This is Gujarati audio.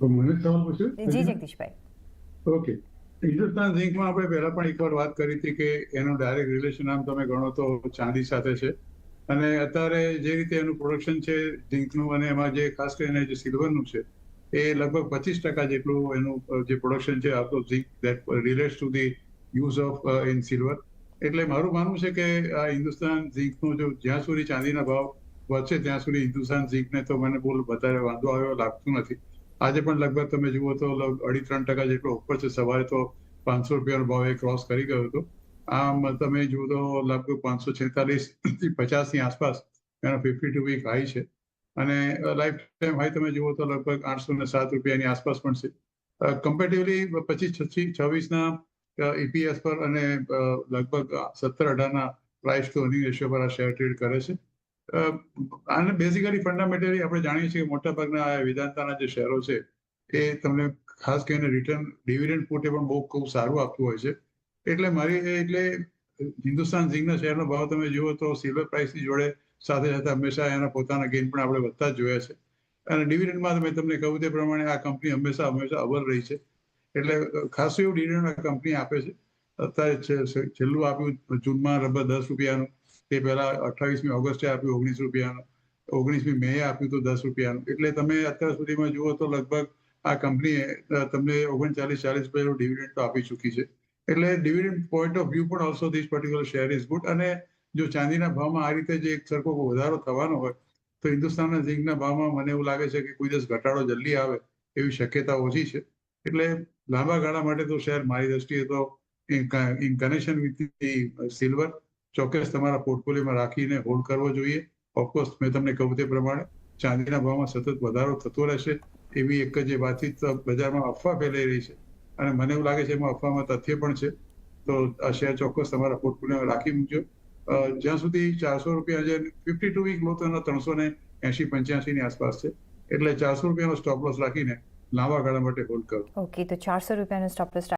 તો મને સવાલ પૂછ્યો જી જગદીશભાઈ. ઓકે. હિન્દુસ્તાન ઝિંકમાં આપણે પહેલા પણ એકવાર વાત કરી હતી કે એનું ડાયરેક્ટ રિલેશન આમ તમે ગણો તો ચાંદી સાથે છે. અને અત્યારે જે રીતે એનું પ્રોડક્શન છે ઝિંકનું, અને એમાં જે ખાસ કરીને જે સિલ્વરનું છે એ લગભગ 25% જેટલું એનું જે પ્રોડક્શન છે આફ zinc that relates to the use of in silver. એટલે મારું માનવું છે કે આ હિન્દુસ્તાન ઝિંકનું જો જ્યાં સુધી ચાંદીના ભાવ વધશે ત્યાં સુધી હિન્દુસ્તાન ઝિંકને તો મને બહુ વધારે વાંધો આવ્યો લાગતું નથી. આજે પણ લગભગ તમે જુઓ તો 2.5-3% જેટલો ઉપર છે. સવારે તો 500 રૂપિયાનો ભાવ એ ક્રોસ કરી ગયો હતો. આમ તમે જુઓ તો લગભગ 546 થી 50 ની આસપાસ એનો 52 વીક હાઈ છે. અને લાઈફ ટાઈમ હાઈ તમે જુઓ તો લગભગ 807 રૂપિયાની આસપાસ પણ છે. કમ્પેરેટિવલી 25-26ના EPS પર અને લગભગ 17-18ના પ્રાઇસ ટુ અર્નિંગ રેશિયો પર આ શેર ટ્રેડ કરે છે. આને બેઝિકલી ફંડામેન્ટલી આપણે જાણીએ છીએ કે મોટાભાગના વેદાંતાના જે શેરો છે એ તમને ખાસ કરીને રિટર્ન ડિવિડન્ડ પોતે પણ બહુ ખૂબ સારું આપતું હોય છે. એટલે હિન્દુસ્તાન ઝિંકના શેરનો ભાવ તમે જુઓ તો સિલ્વર પ્રાઇસની જોડે સાથે સાથે હંમેશા એના પોતાના ગેઇન પણ આપણે વધતા જ જોયા છે. અને ડિવિડન્ડમાં મેં તમને કહ્યું તે પ્રમાણે આ કંપની હંમેશા અવ્વલ રહી છે. એટલે ખાસું એવું ડિવિડન્ડ આ કંપની આપે છે. અત્યારે છેલ્લું આપ્યું જૂનમાં લગભગ 10 રૂપિયાનું, તે પહેલા 28મી ઓગસ્ટે આપ્યું 19 રૂપિયાનું, 19મી મે આપ્યું તો 10 રૂપિયાનું. એટલે તમે અત્યાર સુધીમાં જુઓ તો લગભગ આ કંપનીએ તમને 39-40 રૂપિયાનું ડિવિડન્ડ તો આપી ચૂકી છે. એટલે ડિવિડન્ડ પોઈન્ટ ઓફ વ્યૂ પણ also this particular share is good. અને જો ચાંદીના ભાવમાં આ રીતે જે એક સરખો વધારો થવાનો હોય તો હિન્દુસ્તાનના ઝિંકના ભાવમાં મને એવું લાગે છે કે કોઈ દિવસ ઘટાડો જલ્દી આવે એવી શક્યતા ઓછી છે. એટલે લાંબા ગાળા માટે તો શેર મારી દ્રષ્ટિએ તો ઇન કનેક્શન વિથ સિલ્વર ચોક્કસ તમારા પોર્ટફોલિયોમાં રાખીને હોલ્ડ કરવો જોઈએ. ઓફકોર્સ મેં તમને કહ્યું તે પ્રમાણે ચાંદીના ભાવમાં સતત વધારો થતો રહેશે એવી એક જ વાતચીત બજારમાં અફવા ફેલાઈ રહી છે. અને મને એવું લાગે છે એમાં અફવામાં તથ્ય પણ છે. તો આ શેર ચોક્કસ તમારા પોર્ટફોલિયોમાં રાખી મૂકજો. જ્યાં સુધી 400 રૂપિયા જે 52 વીક લો તો એનો 380-85 ની આસપાસ છે. એટલે 400 રૂપિયાનો સ્ટોપ લોસ રાખીને લાંબા ગાળા માટે હોલ્ડ કરો. ઓકે, તો 400 રૂપિયાનો સ્ટોપ લોસ